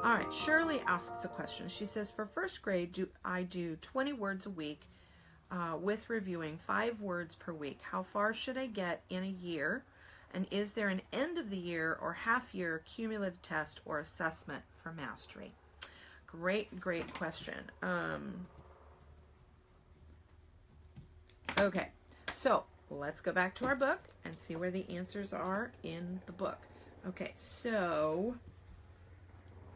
All right, Shirley asks a question. She says, for first grade, I do 20 words a week with reviewing 5 words per week. How far should I get in a year? And is there an end of the year or half year cumulative test or assessment for mastery? Great question. Okay, so let's go back to our book and see where the answers are in the book. Okay, so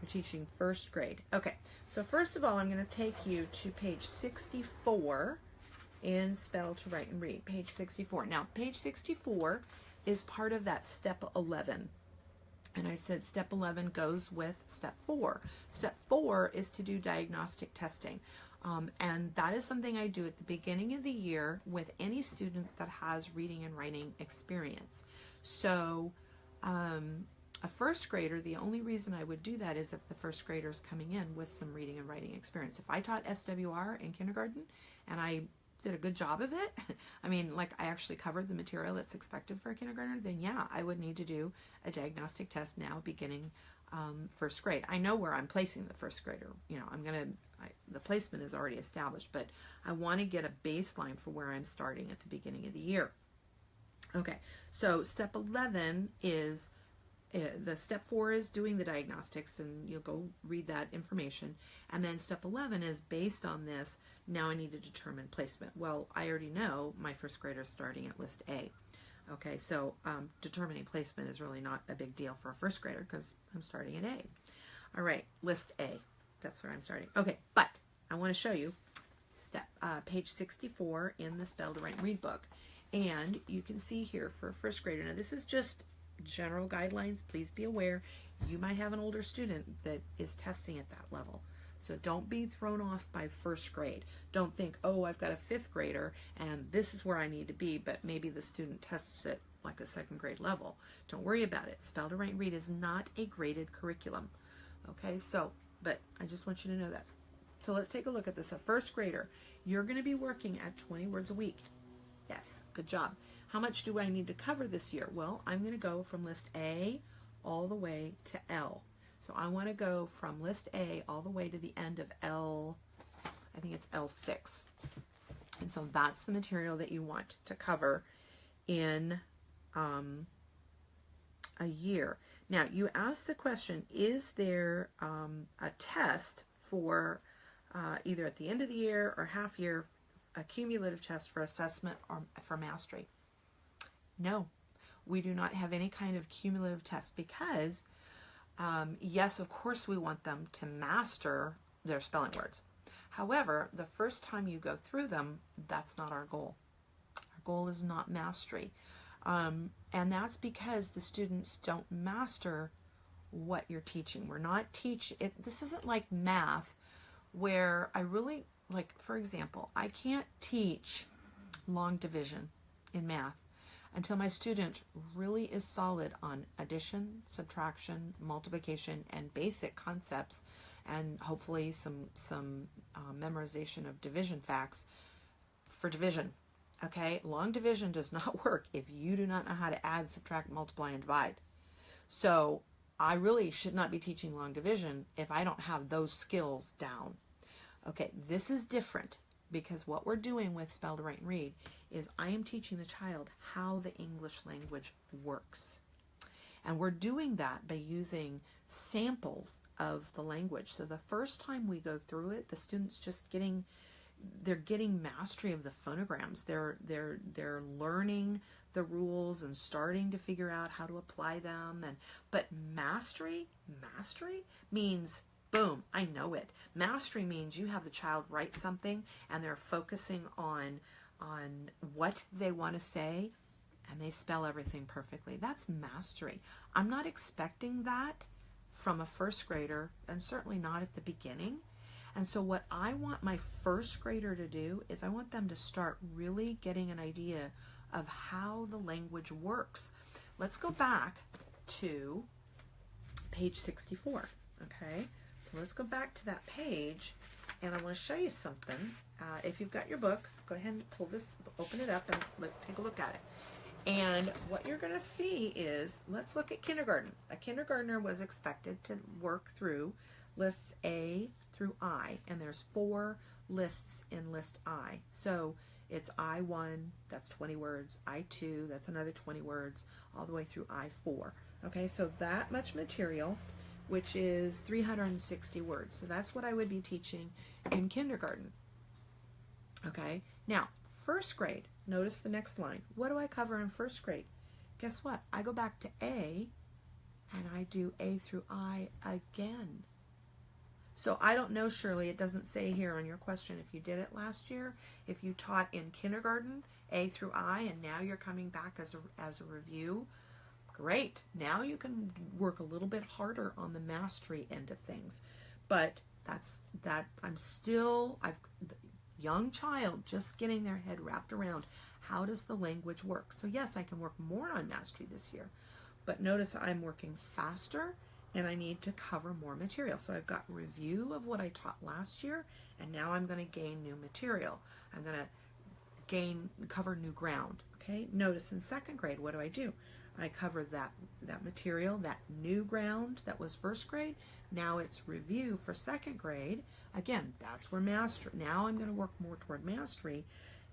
we're teaching first grade. Okay, so first of all, I'm going to take you to page 64 in Spell to Write and Read. Page 64. Now, page 64 is part of that step 11. And I said step 11 goes with step 4. Step 4 is to do diagnostic testing. And that is something I do at the beginning of the year with any student that has reading and writing experience. So a first grader, the only reason I would do that is if the first grader is coming in with some reading and writing experience. If I taught SWR in kindergarten and I did a good job of it, I mean, like I actually covered the material that's expected for a kindergartner, then yeah, I would need to do a diagnostic test now beginning first grade. I know where I'm placing the first grader. You know, the placement is already established, but I want to get a baseline for where I'm starting at the beginning of the year. Okay, so step 11 is, the step 4 is doing the diagnostics, and you'll go read that information. And then step 11 is based on this, now I need to determine placement. Well, I already know my first grader is starting at list A. Okay, so determining placement is really not a big deal for a first grader because I'm starting at A. All right, list A, that's where I'm starting. Okay, but I want to show you page 64 in the Spell to Write and Read book. And you can see here for a first grader, now this is just general guidelines. Please be aware you might have an older student that is testing at that level. So don't be thrown off by first grade. Don't think, oh, I've got a 5th grader and this is where I need to be, but maybe the student tests it like a 2nd grade level. Don't worry about it. Spell to Write and Read is not a graded curriculum. Okay, so, but I just want you to know that. So let's take a look at this. A first grader, you're going to be working at 20 words a week. Yes, good job. How much do I need to cover this year? Well, I'm going to go from list A all the way to L. So I want to go from list A all the way to the end of L, I think it's L6. And so that's the material that you want to cover in a year. Now, you asked the question, is there a test for either at the end of the year or half year, a cumulative test for assessment or for mastery? No, we do not have any kind of cumulative test because, yes, of course we want them to master their spelling words. However, the first time you go through them, that's not our goal. Our goal is not mastery. And that's because the students don't master what you're teaching. We're not this isn't like math where I really, like, for example, I can't teach long division in math until my student really is solid on addition, subtraction, multiplication, and basic concepts, and hopefully some memorization of division facts for division. Okay, long division does not work if you do not know how to add, subtract, multiply, and divide. So I really should not be teaching long division if I don't have those skills down. Okay, this is different because what we're doing with Spell to Write and Read is I am teaching the child how the English language works. And we're doing that by using samples of the language. So the first time we go through it, the student's just they're getting mastery of the phonograms. They're learning the rules and starting to figure out how to apply them. But mastery means boom, I know it. Mastery means you have the child write something and they're focusing on what they want to say and they spell everything perfectly. That's mastery. I'm not expecting that from a first grader, and certainly not at the beginning. And so what I want my first grader to do is I want them to start really getting an idea of how the language works. Let's go back to page 64, okay? So let's go back to that page, and I want to show you something. If you've got your book, go ahead and pull this, open it up, and let's take a look at it. And what you're going to see is, let's look at kindergarten. A kindergartner was expected to work through lists A through I, and there's 4 lists in list I. So it's I1, that's 20 words, I2, that's another 20 words, all the way through I4. Okay, so that much material, which is 360 words. So that's what I would be teaching in kindergarten. Okay, now, first grade, notice the next line. What do I cover in first grade? Guess what? I go back to A, and I do A through I again. So I don't know, Shirley, it doesn't say here on your question if you did it last year, if you taught in kindergarten, A through I, and now you're coming back as a review. Great. Now you can work a little bit harder on the mastery end of things. But young child just getting their head wrapped around how does the language work. So yes, I can work more on mastery this year, but notice I'm working faster and I need to cover more material. So I've got review of what I taught last year, and now I'm going to gain new material. I'm going to cover new ground. Okay, notice in second grade, what do? I cover that material, that new ground that was first grade. Now it's review for second grade. Again, that's where mastery. Now I'm going to work more toward mastery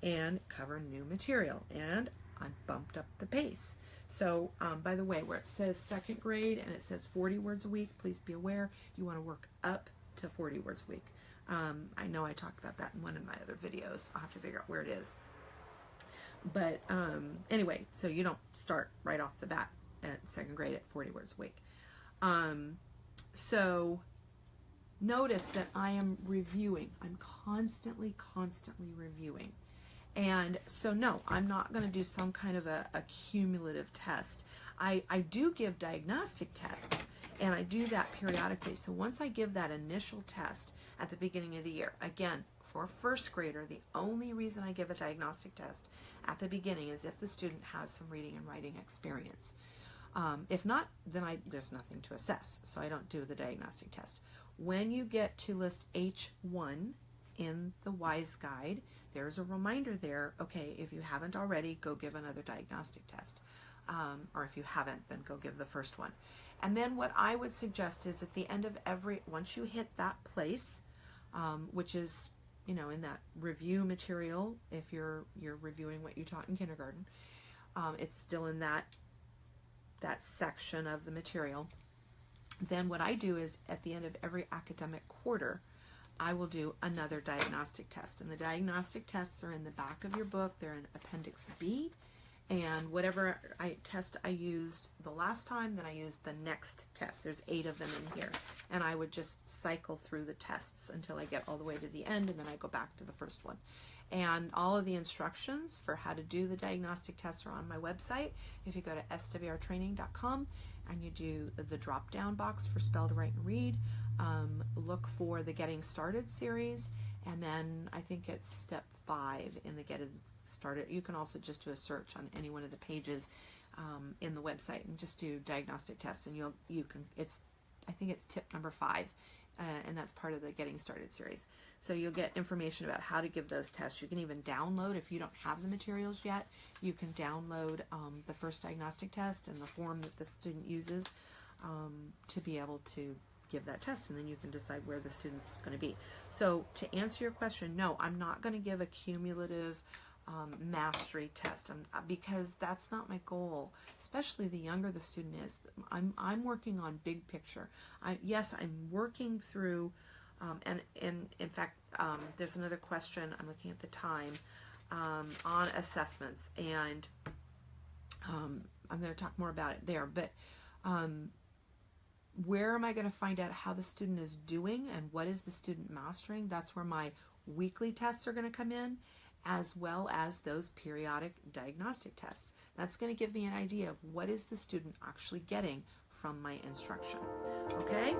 and cover new material. And I bumped up the pace. So, by the way, where it says second grade and it says 40 words a week, please be aware you want to work up to 40 words a week. I know I talked about that in one of my other videos. I'll have to figure out where it is. But anyway, so you don't start right off the bat at second grade at 40 words a week. So notice that I am reviewing. I'm constantly reviewing. And so no, I'm not going to do some kind of a cumulative test. I do give diagnostic tests, and I do that periodically. So once I give that initial test at the beginning of the year, again, for a first grader, the only reason I give a diagnostic test at the beginning is if the student has some reading and writing experience. If not, then there's nothing to assess, so I don't do the diagnostic test. When you get to list H1 in the WISE guide, there's a reminder there, okay, if you haven't already, go give another diagnostic test. Or if you haven't, then go give the first one. And then what I would suggest is at the end of once you hit that place, which is, in that review material, if you're reviewing what you taught in kindergarten, it's still in that section of the material. Then what I do is at the end of every academic quarter, I will do another diagnostic test. And the diagnostic tests are in the back of your book. They're in Appendix B. And whatever test I used the last time, then I used the next test. There's 8 of them in here. And I would just cycle through the tests until I get all the way to the end, and then I go back to the first one. And all of the instructions for how to do the diagnostic tests are on my website. If you go to swrtraining.com and you do the drop-down box for Spell to Write and Read, look for the Getting Started series, and then I think it's step 5 in the Getting Started. You can also just do a search on any one of the pages in the website and just do diagnostic tests, and I think it's tip number 5, and that's part of the Getting Started series. So you'll get information about how to give those tests. You can even download, if you don't have the materials yet, you can download the first diagnostic test and the form that the student uses to be able to give that test, and then you can decide where the student's going to be. So to answer your question, no, I'm not going to give a cumulative mastery test, because that's not my goal. Especially the younger the student is, I'm working on big picture. Yes, I'm working through, and in fact, there's another question. I'm looking at the time on assessments, and I'm going to talk more about it there. But where am I going to find out how the student is doing and what is the student mastering? That's where my weekly tests are going to come in, as well as those periodic diagnostic tests. That's going to give me an idea of what is the student actually getting from my instruction. Okay?